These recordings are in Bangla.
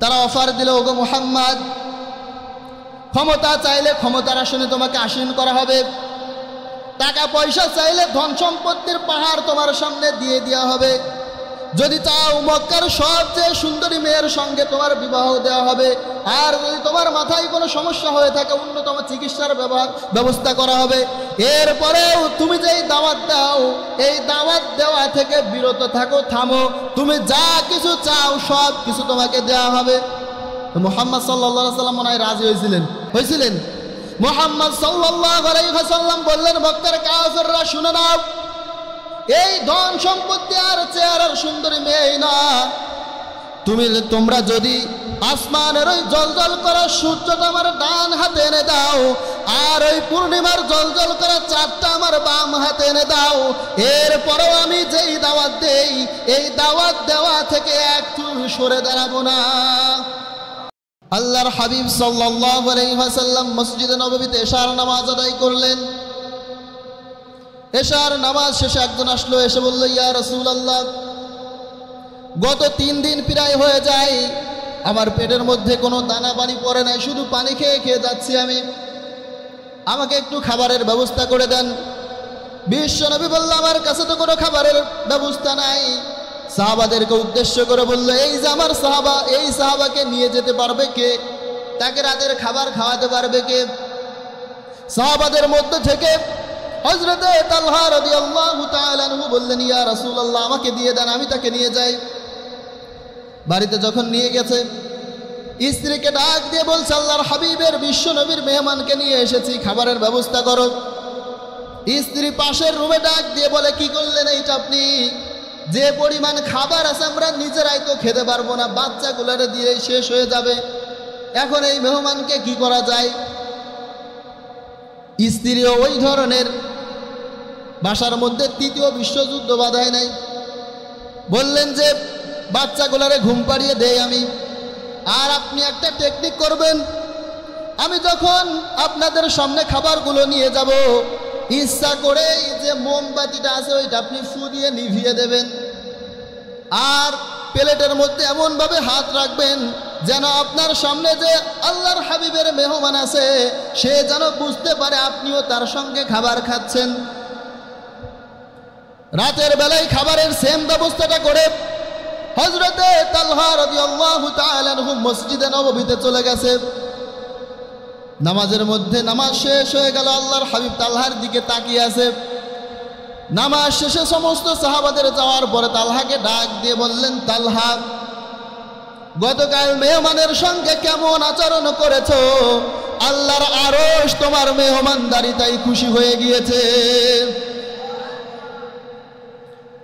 তারা অফার দিল, ওগো মুহাম্মদ, ক্ষমতা চাইলে ক্ষমতার আসনে তোমাকে আসীন করা হবে, টাকা পয়সা চাইলে ধন সম্পত্তির পাহাড় তোমার সামনে দিয়ে দেওয়া হবে, যদি চাও মক্কার সবচেয়ে সুন্দরী মেয়ের সঙ্গে তোমার বিবাহ দেওয়া হবে, আর যদি তোমার মাথায় কোনো সমস্যা হয়ে থাকে উন্নতম চিকিৎসার ব্যবস্থা করা হবে। এরপরেও তুমি যেই দাওয়াত দাও এই দাওয়াত দেওয়া থেকে বিরত থাকো, থামো, তুমি যা কিছু চাও সব কিছু তোমাকে দেওয়া হবে। তো মুহাম্মদ সাল্লাল্লাহু আলাইহি ওয়াসাল্লাম মনে হয় রাজি হয়েছিলেন। মুহাম্মদ সাল্লাল্লাহু আলাইহি ওয়াসাল্লাম বললেন, মক্কার কাফেররা শুনে নাও, এই ধন সম্পত্তি আর চেহারার আর সুন্দরী মেয়ে না, তোমরা যদি আসমানের ওই জলজল করা সূর্যটা আমার ডান হাতে এনে দাও, আর ওই পূর্ণিমার জলজল করা চাঁদটা আমার বাম হাতে এনে দাও, এরপরেও আমি যেই দাওয়াত দেই এই দাওয়াত দেওয়া থেকে একটু সরে দাঁড়াবো না। আল্লাহর হাবিব সাল্লাল্লাহু আলাইহি ওয়াসাল্লাম মসজিদে নববীতে এশার নামাজ আদায় করলেন। এশার নামাজ শেষে একজন আসলো, এসে বলল, ইয়া রাসূলুল্লাহ, গত 3 দিন প্রায় হয়ে যায়, আমার পেটের মধ্যে কোনো দানা পানি পড়ে নাই, শুধু পানি খেয়ে খেয়ে যাচ্ছি আমি, আমাকে একটু খাবারের ব্যবস্থা করে দেন। বিশ্বনবী বলল, আমার কাছে তো কোনো খাবারের ব্যবস্থা নাই। সাহাবাদেরকে উদ্দেশ্য করে বলল, এই যে আমার সাহাবা, এই সাহাবাকে নিয়ে যেতে পারবে কে? তাকে রাতের খাবার খাওয়াতে পারবে কে? সাহাবাদের মধ্যে থেকে হযরতে তালহা রাদিয়াল্লাহু তাআলা আনহু বললেন, ইয়া রাসূলুল্লাহ, আমাকে দিয়ে দেন, আমি তাকে নিয়ে যাই। বাড়িতে যখন নিয়ে গেছে, স্ত্রীকে ডাক দিয়ে বলছে, আল্লাহর হাবিবের বিশ্ব নবীর মেহমানকে নিয়ে এসেছি, খাবারের ব্যবস্থা করো। স্ত্রী পাশের রুমে ডাক দিয়ে বলে, কি করলেন এইটা আপনি? যে পরিমাণ খাবার আছে আমরা নিজেরাই তো খেতে পারবো না, বাচ্চাগুলোর দিয়ে শেষ হয়ে যাবে, এখন এই মেহমানকে কি করা যায়? স্ত্রীও ওই ধরনের, বাসার মধ্যে 3য় বিশ্বযুদ্ধ বাধায় নাই, বললেন যে বাচ্চাগুলারে ঘুম পাড়িয়ে দেই আমি, আর আপনি একটা টেকনিক করবেন, আমি যখন আপনাদের সামনে খাবারগুলো নিয়ে যাব, ইচ্ছা করে যে মোমবাতিটা আছে ওইটা আপনি ফু দিয়ে নিভিয়ে দেবেন, আর প্লেটের মধ্যে এমনভাবে হাত রাখবেন যেন আপনার সামনে যে আল্লাহর হাবিবের মেহমান আছে সে যেন বুঝতে পারে আপনিও তার সঙ্গে খাবার খাচ্ছেন। রাতের বেলায় খাবারের সেম ব্যবস্থাটা করে হযরতে তালহা রাদিয়াল্লাহু তাআলা আনহু মসজিদে নববীতে চলে গেছে। নামাজের মধ্যে নামাজ শেষ হয়ে গেল, আল্লাহর হাবিব তালহার দিকে তাকিয়ে আছে। নামাজ শেষে সমস্ত সাহাবাদের যাওয়ার পরে তালহাকে ডাক দিয়ে বললেন, তালহা, গতকাল মেহমানের সঙ্গে কেমন আচরণ করেছো? আল্লাহর আরশ তোমার মেহমানদারিতাই খুশি হয়ে গিয়েছে।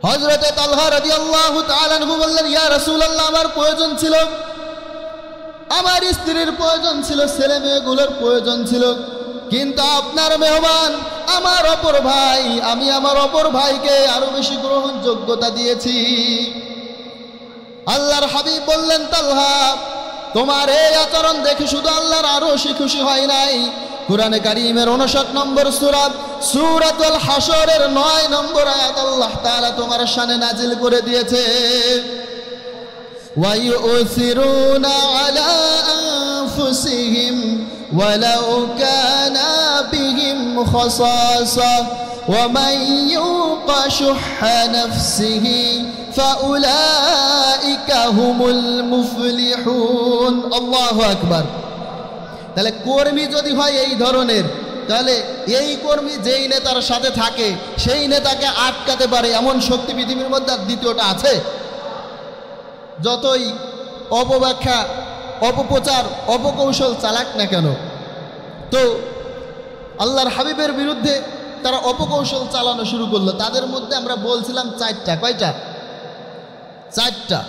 হযরতে তালহা রাদিয়াল্লাহু তাআলা আনহু বললেন, ইয়া রাসূলুল্লাহ, আমার প্রয়োজন ছিল, আমার স্ত্রীর প্রয়োজন ছিল, ছেলে মেয়েগুলোর প্রয়োজন ছিল, কিন্তু আপনার মেহমান আমার অপর ভাই, আমি আমার অপর ভাইকে আরো বেশি গ্রহণযোগ্যতা দিয়েছি। আল্লাহর হাবিব বললেন, তালহা, তোমার এই আচরণ দেখে শুধু আল্লাহর আরশই খুশি হয় নাই, কুরআনে কারীমের 59 নম্বর সূরাতুল হাশরের 9 নম্বর আয়াত আল্লাহ তাআলা তোমার শানে নাজিল করে দিয়েছে, ওয়া ইউসিরুনা আলা আনফুসিহিম ওয়ালাউ কানা বিহিম খাসাসা ওয়া মান ইউকা শুহা নাফসিহি ফাউলাইকা হুমুল মুফলিহুন। আল্লাহু আকবার। তাহলে কর্মী যদি হয় এই ধরনের, তাহলে এই কর্মী যেই নেতার সাথে থাকে সেই নেতাকে আটকাতে পারে এমন শক্তি পৃথিবীর মধ্যে আর দ্বিতীয়টা আছে? যতই অপব্যাখ্যা, অপপ্রচার, অপকৌশল চালাক না কেন, তো আল্লাহর হাবিবের বিরুদ্ধে তারা অপকৌশল চালানো শুরু করলো। তাদের মধ্যে আমরা বলছিলাম 4টা, কয়টা? 4টা।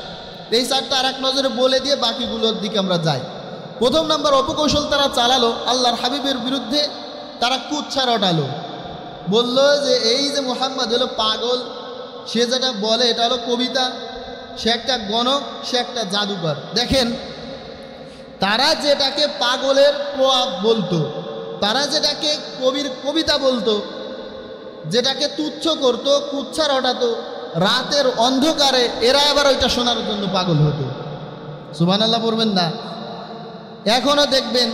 এই 4টা আর এক নজরে বলে দিয়ে বাকিগুলোর দিকে আমরা যাই। প্রথম নাম্বার অপকৌশল তারা চালালো আল্লাহর হাবিবের বিরুদ্ধে, তারা কুচ্ছা রটালো, বলল যে এই যে মুহাম্মদ হলো পাগল, সে যেটা বলে এটা হলো কবিতা, সে একটা গণক, সে একটা জাদুকর। দেখেন, তারা যেটাকে পাগলের প্রভাব বলতো, তারা যেটাকে কবির কবিতা বলতো, যেটাকে তুচ্ছ করতো, কুচ্ছা রটাতো, রাতের অন্ধকারে এরা আবার ওইটা শোনার জন্য পাগল হতো। সুবহানাল্লাহ পড়বেন না? এখনো দেখবেন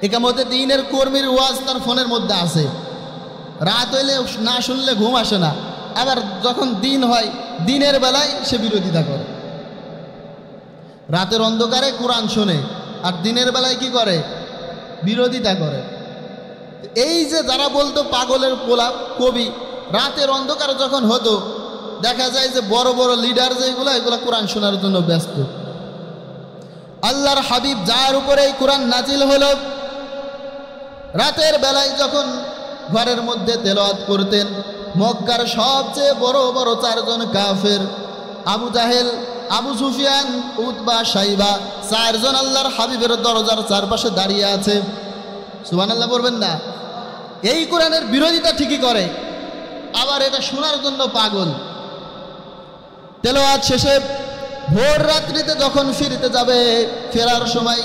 একামতে দিনের কর্মীর ওয়াজ তার ফোনের মধ্যে আছে, রাত হইলে না শুনলে ঘুম আসে না, আবার যখন দিন হয় দিনের বেলায় সে বিরোধিতা করে। রাতের অন্ধকারে কোরআন শোনে আর দিনের বেলায় কি করে? বিরোধিতা করে। এই যে যারা বলতো পাগলের পোলা কবি, রাতের অন্ধকার যখন হতো দেখা যায় যে বড় বড় লিডার যেগুলো এগুলো কোরআন শোনার জন্য ব্যস্ত। আল্লাহর হাবিব যার উপরে এই কোরআন নাজিল হলো, রাতের বেলায় যখন ঘরের মধ্যে তেলাওয়াত করতেন, মক্কার সবচেয়ে বড় বড় চারজন কাফের, আবু জাহেল, আবু সুফিয়ান, উতবা, সাইবা, চারজন আল্লাহর হাবিবের দরজার চারপাশে দাঁড়িয়ে আছে। সুবহানাল্লাহ বলবেন না? এই কোরআনের বিরোধিতা ঠিকই করে, আবার এটা শোনার জন্য পাগল। তেলাওয়াত শেষে ভোর রাত্রিতে যখন ফিরতে যাবে, ফেরার সময়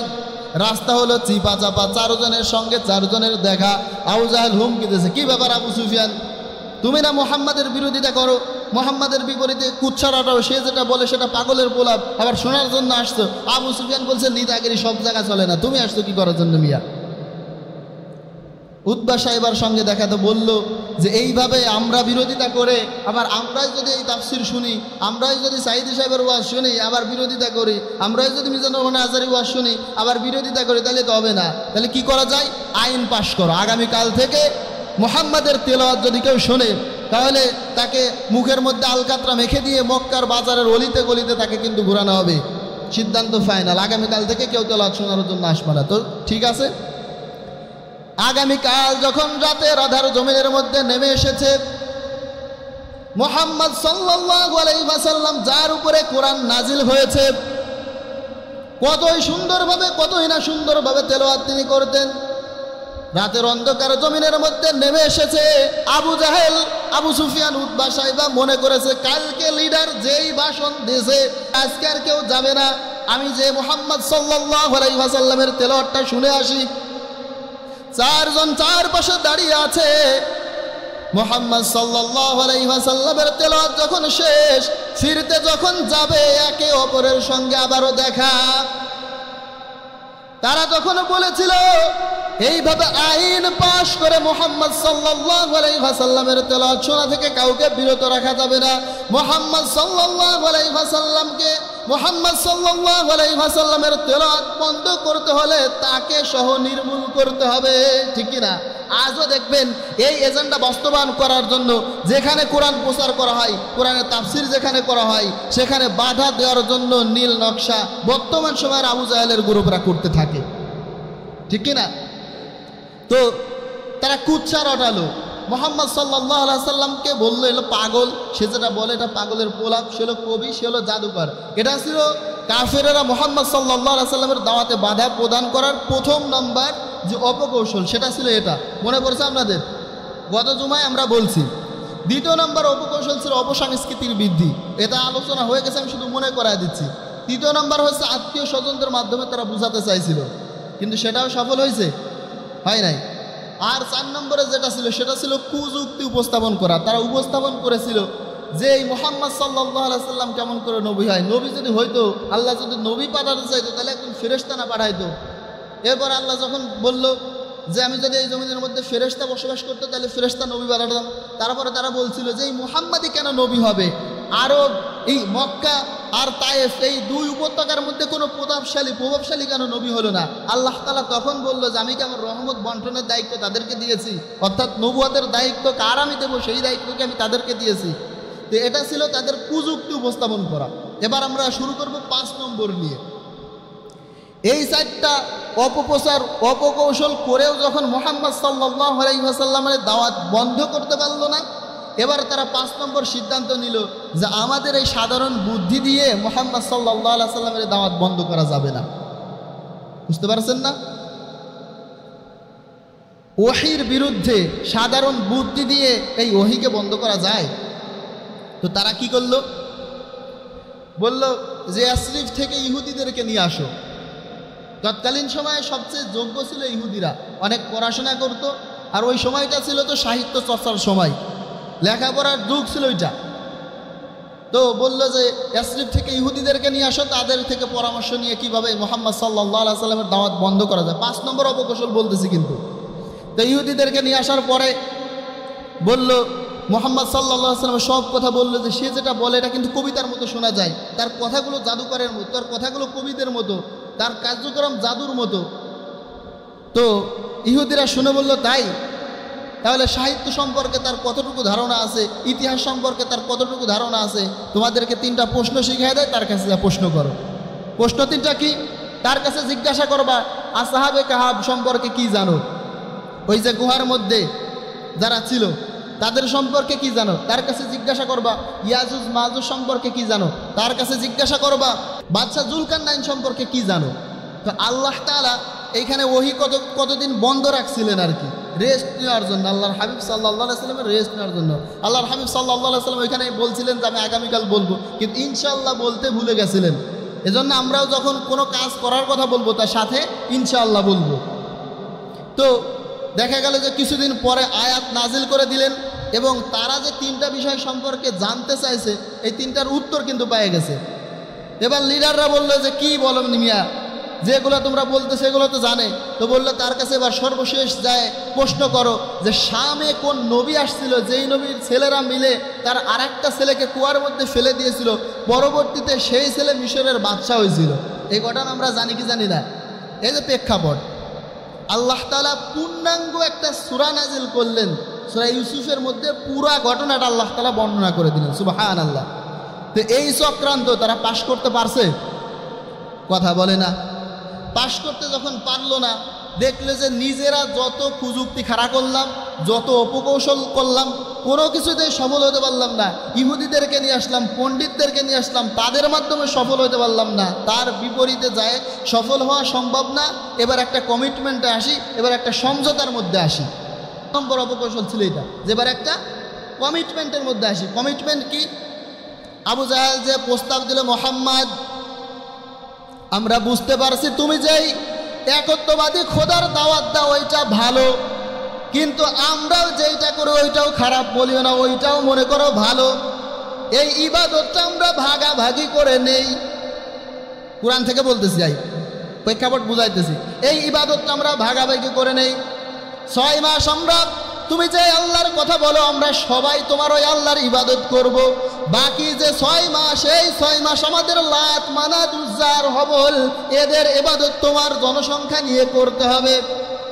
রাস্তা হলো চিপা চাপা, চারজনের সঙ্গে চারজনের দেখা। আবু জাহেল হুমকি দিয়েছে, কি ব্যাপার আবু সুফিয়ান, তুমি না মুহাম্মাদের বিরোধিতা করো, মুহাম্মাদের বিপরীতে কুচ্ছারাটাও, সে যেটা বলে সেটা পাগলের পোলাপ, আবার শোনার জন্য আসছো। আবু সুফিয়ান বলছে, নিদাগিরি সব জায়গা চলে না, তুমি আসছো কি করার জন্য মিয়া? উতবা সাহেবার সঙ্গে দেখাতে বলল যে এইভাবে আমরা বিরোধিতা করে আবার আমরাই যদি এই তাফসির শুনি, আমরাই যদি সাইদি সাহেবের ওয়াজ শুনি আবার বিরোধিতা করি, আমরাই যদি মিজানুর রহমান আজহারী ওয়াজ শুনি আবার বিরোধিতা করি, তাহলে তো হবে না। তাহলে কি করা যায়? আইন পাশ করো, আগামীকাল থেকে মুহাম্মাদের তেলাওয়াত যদি কেউ শোনে তাহলে তাকে মুখের মধ্যে আলকাতরা মেখে দিয়ে মক্কার বাজারের অলিতে গলিতে তাকে কিন্তু ঘোরানো হবে। সিদ্ধান্ত ফাইনাল, আগামীকাল থেকে কেউ তেলাওয়াত শোনার জন্য আসবে না। তো ঠিক আছে। আগামীকাল যখন রাতের আধার জমিনের মধ্যে নেমে এসেছে, মুহাম্মদ সাল্লাল্লাহু আলাইহি ওয়াসাল্লাম যার উপরে কোরআন নাজিল হয়েছে, কতই সুন্দরভাবে কতই না সুন্দরভাবে তেলাওয়াত তিনি করতেন। রাতের অন্ধকার জমিনের মধ্যে নেমে এসেছে। আবু জাহেল, আবু সুফিয়ান, উতবা, সাইবা মনে করেছে কালকে লিডার যেই ভাষণ দিয়েছে আজকে আর কেউ যাবে না, আমি যে মুহাম্মদ সাল্লাল্লাহু আলাইহি ওয়াসাল্লামের তেলাওয়াতটা শুনে আসি। চারজন চারপাশে দাঁড়িয়ে আছে। মুহাম্মদ সাল্লাল্লাহু আলাইহি ওয়াসাল্লামের তেলাওয়াত যখন শেষ, ফিরতে যখন যাবে একে অপরের সঙ্গে আবারও দেখা। তারা তখন বলেছিল এইভাবে আইন পাশ করে মুহাম্মদ সাল্লাল্লাহু আলাইহি ওয়াসাল্লামের তেলাওয়াত শোনা থেকে কাউকে বিরত রাখা যাবে না। মুহাম্মদ সাল্লাল্লাহু আলাইহি ওয়াসাল্লামকে, মুহাম্মদ সাল্লাল্লাহু আলাইহি ওয়াসাল্লামের তেলাওয়াত বন্ধ করতে হলে তাকে সহ নির্মূল করতে হবে, ঠিক কি না? আজও দেখবেন এই এজেন্ডা বাস্তবায়ন করার জন্য যেখানে কোরআন প্রচার করা হয়, কোরআনের তাফসির যেখানে করা হয়, সেখানে বাধা দেওয়ার জন্য নীল নকশা বর্তমান সময়ের আবু জাহেলের গ্রুপরা করতে থাকে, ঠিক কি না? তো তারা কুচ্ছা রটালো, মুহাম্মদ সাল্লাল্লাহু আলাইহি সাল্লামকে বললো এলো পাগল, সে যেটা বলে এটা পাগলের পোলাপ, সে হলো কবি, সে হলো জাদুকর। এটা ছিল কাফেরেরা মুহাম্মদ সাল্লাল্লাহু আলাইহি সাল্লামের দাওয়াতে বাধা প্রদান করার প্রথম নম্বর যে অপকৌশল, সেটা ছিল এটা। মনে পড়ছে আপনাদের? গত জুমায় আমরা বলছি। দ্বিতীয় নম্বর অপকৌশল ছিল অপসংস্কৃতির বৃদ্ধি, এটা আলোচনা হয়ে গেছে, আমি শুধু মনে করায় দিচ্ছি। তৃতীয় নম্বর হচ্ছে আত্মীয় স্বজনদের মাধ্যমে তারা বুঝাতে চাইছিল, কিন্তু সেটাও সফল হয়েছে? হয় নাই। আর 4 নম্বরে যেটা ছিল সেটা ছিল কুযুক্তি উপস্থাপন করা। তারা উপস্থাপন করেছিল যে এই মুহাম্মদ সাল্লাল্লাহু আলাইহি সাল্লাম কেমন করে নবী হয়, নবী যদি হইতো, আল্লাহ যদি নবী পাঠাতে চাইতো তাহলে একজন ফেরেশতা না পাঠাইতো। এরপর আল্লাহ যখন বলল যে আমি যদি এই জমিনের মধ্যে ফেরেশতা বসবাস করতো তাহলে ফেরেশতা নবী পাঠাতাম, তারপরে তারা বলছিল যে এই মুহাম্মাদই কেন নবী হবে, আরব এই মক্কা আর তায়েফ এই দুই উপত্যকার মধ্যে কোনো প্রভাবশালী কেন নবী হলো না? আল্লাহ তাআলা তখন বললো যে আমি কি আমার রহমত বন্টনের দায়িত্ব তাদেরকে দিয়েছি, অর্থাৎ নবুয়তের দায়িত্ব কার আমি দেবো, সেই দায়িত্বকে আমি তাদেরকে দিয়েছি। তো এটা ছিল তাদের কুযুক্তি উপস্থাপন করা। এবার আমরা শুরু করব 5 নম্বর নিয়ে। এই 4টা অপপ্রচার অপকৌশল করেও যখন মুহাম্মদ সাল্লাল্লাহু আলাইহি ওয়াসাল্লামের দাওয়াত বন্ধ করতে পারলো না, এবার তারা 5 নম্বর সিদ্ধান্ত নিল যে আমাদের এই সাধারণ বুদ্ধি দিয়ে মুহাম্মদ সাল্লাল্লাহু আলাইহি ওয়াসাল্লামের দাওয়াত বন্ধ করা যাবে না। বুঝতে পারছেন না? ওহীর বিরুদ্ধে সাধারণ বুদ্ধি দিয়ে এই ওহীকে বন্ধ করা যায়? তো তারা কি করলো? বলল যে ইয়াসরিফ থেকে ইহুদিদেরকে নিয়ে আসো। তৎকালীন সময়ে সবচেয়ে যোগ্য ছিল ইহুদিরা, অনেক পড়াশোনা করত, আর ওই সময়টা ছিল তো সাহিত্য চর্চার সময়, লেখাপড়ার যুগ ছিল ওইটা। তো তো বলল যে ইয়াসরিব থেকে ইহুদিদেরকে নিয়ে আসো, তাদের থেকে পরামর্শ নিয়ে কিভাবে মুহাম্মদ সাল্লাল্লাহু আলাইহি সাল্লামের দাওয়াত বন্ধ করা যায়। 5 নম্বর অপকৌশল বলতেছি কিন্তু। তো ইহুদিদেরকে নিয়ে আসার পরে বলল, মুহাম্মদ সাল্লাল্লাহু আলাইহি সাল্লাম সব কথা বললো যে সে যেটা বলে এটা কিন্তু কবিতার মতো শোনা যায়, তার কথাগুলো জাদুকরের মতো, তার কথাগুলো কবিদের মতো, তার কার্যক্রম জাদুর মতো। তো ইহুদিরা শুনে বলল, তাহলে সাহিত্য সম্পর্কে তার কতটুকু ধারণা আছে, ইতিহাস সম্পর্কে তার কতটুকু ধারণা আছে, তোমাদেরকে 3টা প্রশ্ন শিখিয়ে দেয়, তার কাছে যা প্রশ্ন করো। প্রশ্ন 3টা কি? তার কাছে জিজ্ঞাসা করবা আসহাবে কাহাব সম্পর্কে কি জানো, ওই যে গুহার মধ্যে যারা ছিল তাদের সম্পর্কে কি জানো, তার কাছে জিজ্ঞাসা করবা। ইয়াজুজ মাজুজ সম্পর্কে কি জানো, তার কাছে জিজ্ঞাসা করবা। বাদশাহ জুলকারনাইন সম্পর্কে কি জানো। তো আল্লাহ তাআলা এইখানে ওহী কতদিন বন্ধ রাখছিলেন আর কি, রেস্ট নেওয়ার জন্য, আল্লাহর হাবিব সাল্লাল্লাহু আলাইহি সাল্লামের রেস্ট নেওয়ার জন্য। আল্লাহর হাবিব সাল্লাল্লাহু আলাইহি সাল্লাম ওইখানে বলছিলেন যে আমি আগামীকাল বলবো, কিন্তু ইনশাআল্লাহ বলতে ভুলে গেছিলেন। এজন্য আমরাও যখন কোনো কাজ করার কথা বলবো তার সাথে ইনশাআল্লাহ বলবো। তো দেখা গেল যে কিছুদিন পরে আয়াত নাজিল করে দিলেন এবং তারা যে 3টা বিষয় সম্পর্কে জানতে চাইছে এই 3টার উত্তর কিন্তু পেয়ে গেছে। এবার লিডাররা বললো যে কি বলো মিয়া, যেগুলো তোমরা বলতে সেগুলো তো জানে। তো বললো তার কাছে এবার সর্বশেষ যায় প্রশ্ন করো যে শামে কোন নবী আসছিল, যেই নবীর ছেলেরা মিলে তার আরেকটা ছেলেকে কুয়ার মধ্যে ফেলে দিয়েছিল, পরবর্তীতে সেই ছেলে মিশরের বাদশা হয়েছিল। এই ঘটনা আমরা জানি কি জানি না। এই যে প্রেক্ষাপট, আল্লাহ তাআলা পূর্ণাঙ্গ একটা সূরা নাজিল করলেন, সূরা ইউসুফের মধ্যে পুরো ঘটনাটা আল্লাহ তাআলা বর্ণনা করে দিলেন। সুবহানাল্লাহ। তো এই চক্রান্ত তারা পাশ করতে পারছে? কথা বলে না। পাশ করতে যখন পারলো না, দেখলে যে নিজেরা যত প্রযুক্তি খাড়া করলাম, যত অপকৌশল করলাম, কোনো কিছুতেই সফল হতে পারলাম না। ইহুদিদেরকে নিয়ে আসলাম, পণ্ডিতদেরকে নিয়ে আসলাম, তাদের মাধ্যমে সফল হতে পারলাম না। তার বিপরীতে যায় সফল হওয়া সম্ভব না। এবার একটা কমিটমেন্টে আসি, এবার একটা সমঝোতার মধ্যে আসি। নম্বর অপকৌশল ছিল এটা, যে এবার একটা কমিটমেন্টের মধ্যে আসি। কমিটমেন্ট কি? আবু জাহেল যে প্রস্তাব দিল, মুহাম্মদ আমরা বুঝতে পারছি তুমি যেই একত্ববাদী খোদার দাওয়াত দাও ওইটা ভালো, কিন্তু আমরাও যেইটা করি ওইটাও খারাপ বলিও না, ওইটাও মনে করো ভালো। এই ইবাদতটা আমরা ভাগাভাগি করে নেই। কোরআন থেকে বলতেছি, প্রেক্ষাপট বুঝাইতেছি। এই ইবাদতটা আমরা ভাগাভাগি করে নেই। 6 মাস আমরা, তুমি যে আল্লাহর কথা বলো আমরা সবাই তোমার ওই আল্লাহর ইবাদত করব। বাকি যে 6 মাস, এই 6 মাস আমাদের লাত মানাত উজ্জার হবল এদের ইবাদত তোমার জনসংখ্যা নিয়ে করতে হবে।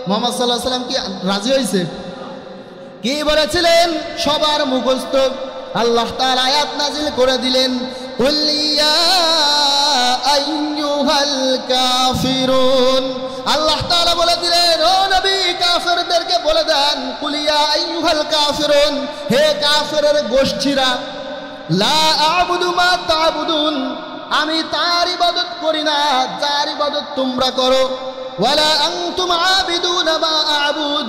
মুহাম্মদ সাল্লাল্লাহু আলাইহি সাল্লাম কি রাজি হয়েছে? কি বলেছিলেন? সবার মুখস্থ। আল্লাহ তাআলা আয়াত নাজিল করে দিলেন, কুল ইয়া আইয়ুহাল কাফিরুন। আল্লাহ তাআলা বলে দিলেন, ও নবী কাফেরদেরকে বলে দেন, কুল ইয়া আইয়ুহাল কাফিরুন, হে কাফেরের গোষ্ঠীরা, লা আ'বুদু মা তা'বুদুন, আমি তার ইবাদত করি না যার ইবাদত তোমরা করো, ওয়ালা আনতুম আবিদুনা মা আ'বুদ,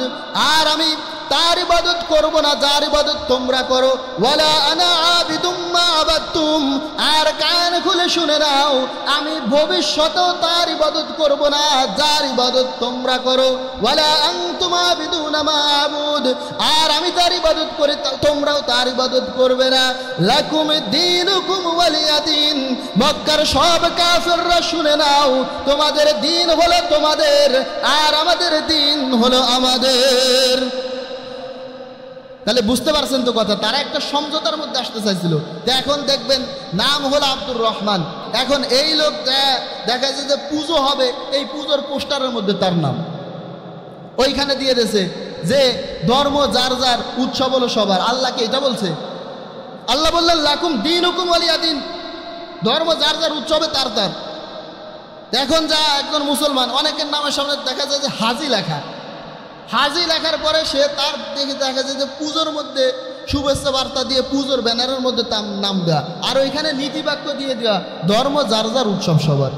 আর আমি তার ইবাদত করব না যার ইবাদত তোমরা করো, ওয়ালা আনা আবিদুম মা আবাদতুম, আর কান খুলে শুনে নাও আমি ভবিষ্যতেও তার ইবাদত করব না যার ইবাদত তোমরা করো, ওয়ালা আনতুম আবিদুনা মা আ'বুদ, আর আমি তার ইবাদত করি তোমরাও তার ইবাদত করবে না। লাকুম দীনুকুম ওয়ালিয়া দীন। মক্কার সব কাফেররা শুনে নাও, তোমাদের দিন হলো তোমাদের আর আমাদের দিন হলো আমাদের। তাহলে বুঝতে পারছেন তো কথা, তারা একটা সমঝোতার মধ্যে আসতে চাইছিল। তো এখন দেখবেন নাম হলো আব্দুর রহমান। এখন এই লোক দেখা যায় যে পুজো হবে, এই পুজোর পোস্টারের মধ্যে তার নাম ওইখানে দিয়ে দিয়েছে যে ধর্ম যার যার, উৎসব হলো সবার। আল্লাহকে এটা বলছে? আল্লাহ বললেন লাকুম দীনুকুম ওয়ালিয়া দীন, ধর্ম যার যার, উৎসবে তার তার। এখন যা একজন মুসলমান, অনেকের নামের সামনে দেখা যায় যে হাজি লেখা, হাজি লেখার পরে সে তার দেখে দেখা যায় যে পুজোর মধ্যে শুভেচ্ছা বার্তা দিয়ে পুজোর ব্যানারের মধ্যে তার নাম দেওয়া, আর ওইখানে নীতিবাক্য দিয়ে দেওয়া, ধর্ম যার যার, উৎসব সবার।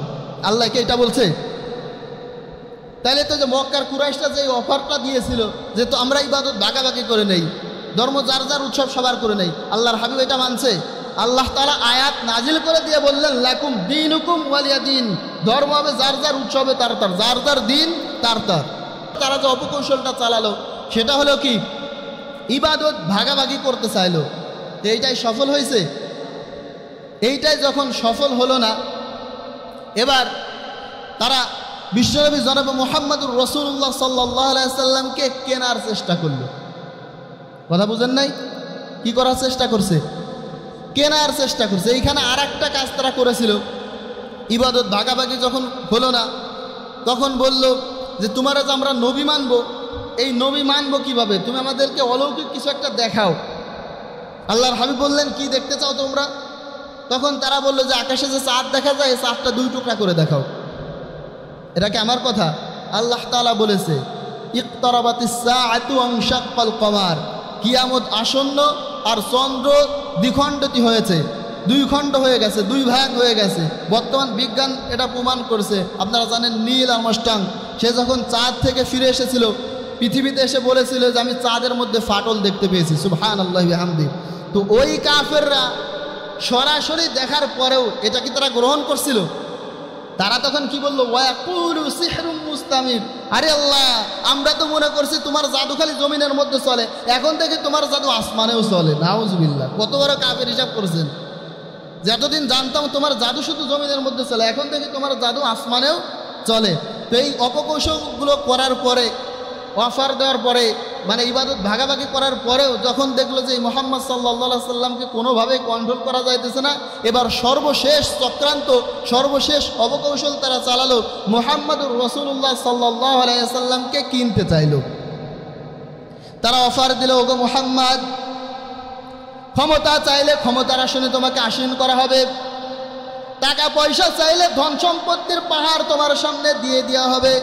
আল্লাহকে এটা বলছে? তাহলে তো যে মক্কার কুরাইশরা যে অফারটা দিয়েছিল যে তো আমরা ইবাদত ভাগাভাগি করে নেই, ধর্ম যার যার, উৎসব সবার করে নেই, আল্লাহর হাবিব এটা মানছে? আল্লাহ তাআলা আয়াত নাজিল করে দিয়ে বললেন লাকুম দীনুকুম ওয়ালিয়া দীন, ধর্ম হবে যার যার, উৎসবে তার তার, যার যার দিন তার তার। তারা যে অপকৌশলটা চালালো সেটা হলো কি, ইবাদত ভাগাভাগি করতে চাইলো। তো এইটাই সফল হয়েছে? এইটাই যখন সফল হলো না, এবার তারা বিশ্বনবী জনাব মুহাম্মদুর রাসূলুল্লাহ সাল্লাল্লাহু আলাইহি সাল্লামকে কেনার চেষ্টা করলো। কথা বুঝেন নাই? কি করার চেষ্টা করছে? কেনার চেষ্টা করছে। এইখানে আর একটা কাজ তারা করেছিল, ইবাদত ভাগাভাগি যখন হলো না তখন বলল যে তোমারা যে আমরা নবী মানব, এই নবী মানব কিভাবে? তুমি আমাদেরকে অলৌকিক কিছু একটা দেখাও। আল্লাহর হাবিব বললেন কি দেখতে চাও তোমরা? তখন তারা বলল যে আকাশে যে চাঁদ দেখা যায় এই চাঁদটা 2 টুকরা করে দেখাও। এটা কি আমার কথা? আল্লাহ তাআলা বলেছে ইকতারাবাতিস সাআতু ওয়ানশাক্কাল কমার, কিয়ামত আসন্ন আর চন্দ্র দ্বিখণ্ডিত হয়েছে, 2 খণ্ড হয়ে গেছে, 2 ভাগ হয়ে গেছে। বর্তমান বিজ্ঞান এটা প্রমাণ করছে। আপনারা জানেন নীল আর্মস্ট্রং সে যখন চাঁদ থেকে ফিরে এসেছিল পৃথিবীতে এসে বলেছিল যে আমি চাঁদের মধ্যে ফাটল দেখতে পেয়েছি, সুবহানাল্লাহি ওয়া বিহামদিহি। তো ওই কাফেররা সরাসরি দেখার পরেও এটা কি তারা গ্রহণ করছিল? তারা তখন কি বললো? ওয়াকুলু সিহরুম মুস্তামির, আরে আল্লাহ আমরা তো মনে করছি তোমার জাদু খালি জমিনের মধ্যে চলে, এখন থেকে তোমার জাদু আসমানেও চলে। নাউজুবিল্লাহ, কত বড় কাফের হিসাব করছেন। যে এতদিন জানতাম তোমার জাদু শুধু জমিনের মধ্যে চলে, এখন থেকে তোমার জাদু আসমানেও চলে। তো এই অপকৌশলগুলো করার পরে, অফার দেওয়ার পরে, মানে ইবাদত ভাগাভাগি করার পরেও যখন দেখলো যে মুহাম্মদ সাল্লাল্লাহু আলাইহি সাল্লামকে কোনোভাবেই কন্ট্রোল করা যাইতেছে না, এবার সর্বশেষ চক্রান্ত, সর্বশেষ অপকৌশল তারা চালালো, মুহাম্মদুর রাসূলুল্লাহ সাল্লাল্লাহু আলাইহি সাল্লামকে কিনতে চাইলো। তারা অফার দিল, ওগো মুহাম্মদ, ক্ষমতা চাইলে ক্ষমতার আসনে তোমাকে আসীন করা হবে, টাকা পয়সা চাইলে ধন সম্পত্তির পাহাড় তোমার সামনে দিয়ে দেওয়া হবে,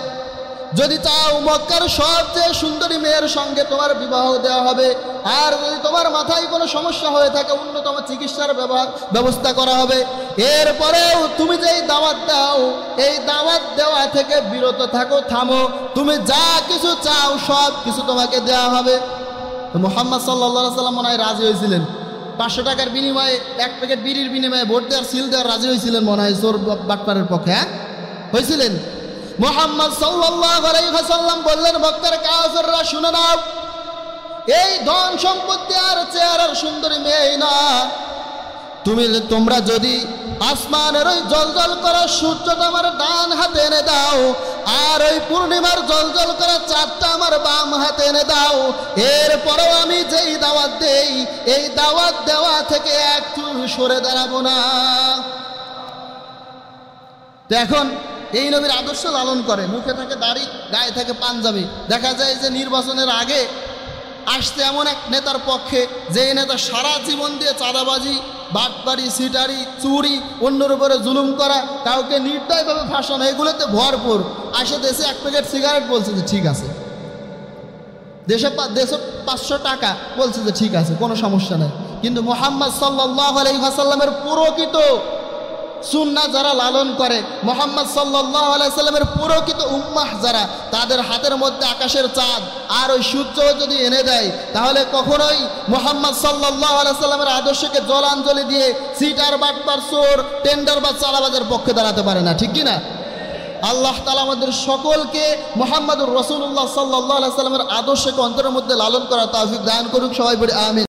যদি চাও মক্কার সবচেয়ে সুন্দরী মেয়ের সঙ্গে তোমার বিবাহ দেওয়া হবে, আর যদি তোমার মাথায় কোনো সমস্যা হয়ে থাকে উন্নতম চিকিৎসার ব্যবস্থা করা হবে। এরপরেও তুমি যেই দাওয়াত দাও এই দাওয়াত দেওয়া থেকে বিরত থাকো, থামো, তুমি যা কিছু চাও সব কিছু তোমাকে দেওয়া হবে। তো মুহাম্মদ সাল্লাল্লাহু আলাইহি সাল্লাম মনে হয় রাজি হয়েছিলেন। 500 টাকার বিনিময়ে, 1 প্যাকেট বিড়ির বিনিময়ে ভোট দেওয়ার সিল দেওয়ার রাজি হয়েছিলেন মনে হয় চোর বাটপারের পক্ষে। হ্যাঁ হয়েছিলেন। মুহাম্মদ সাল্লাল্লাহু আলাইহি ওয়াসাল্লাম বললেন, মক্কার কাফেররা শুনে নাও, এই ধন সম্পত্তি আর চেহারার আর সুন্দরী মেয়ে না, তোমরা যদি আসমানের ওই জলজল করা সূর্যটা আমার ডান হাতে এনে দাও, আর ওই পূর্ণিমার জলজল করা চাঁদটা আমার বাম হাতে এনে দাও, এরপরেও আমি যেই দাওয়াত দেই এই দাওয়াত দেওয়া থেকে একটু সরে দাঁড়াবো না। তো এখন এই নবীর আদর্শ লালন করে, মুখে থাকে দাড়ি, গায়ে থাকে পাঞ্জাবি। দেখা যায় যে নির্বাচনের আগে আসছে এমন এক নেতার পক্ষে যে নেতা সারা জীবন দিয়ে চাঁদাবাজি, বাটপারি, সিটারি, চুরি, অন্যের উপরে জুলুম করা, কাউকে নির্দয়ভাবে ফাঁসানো, এগুলোতে ভরপুর। আসে দেশে 1 প্যাকেট সিগারেট বলছে যে ঠিক আছে, দেশে 500 টাকা বলছে যে ঠিক আছে, কোনো সমস্যা নেই। কিন্তু মুহাম্মদ সাল্লাল্লাহু আলাইহি ওয়াসাল্লামের প্রকৃত সুন্নাহ যারা লালন করে, মুহাম্মদ সাল্লাল্লাহু আলাইহি সাল্লামের প্রকৃত উম্মাহ যারা, তাদের হাতের মধ্যে আকাশের চাঁদ আর ওই সূর্য যদি এনে দেয়, তাহলে কখনোই মুহাম্মদ সাল্লাল্লাহু আলাইহি সাল্লামের আদর্শকে জলাঞ্জলি দিয়ে সিটার, বাটপার, চোর, টেন্ডার বা চালাবাজের পক্ষে দাঁড়াতে পারে না। ঠিক কিনা? আল্লাহ তাআলা আমাদের সকলকে মুহাম্মদুর রাসূলুল্লাহ সাল্লাল্লাহু আলাইহি সাল্লামের আদর্শকে অন্তরের মধ্যে লালন করার তৌফিক দান করুক। সবাই বলি আমিন।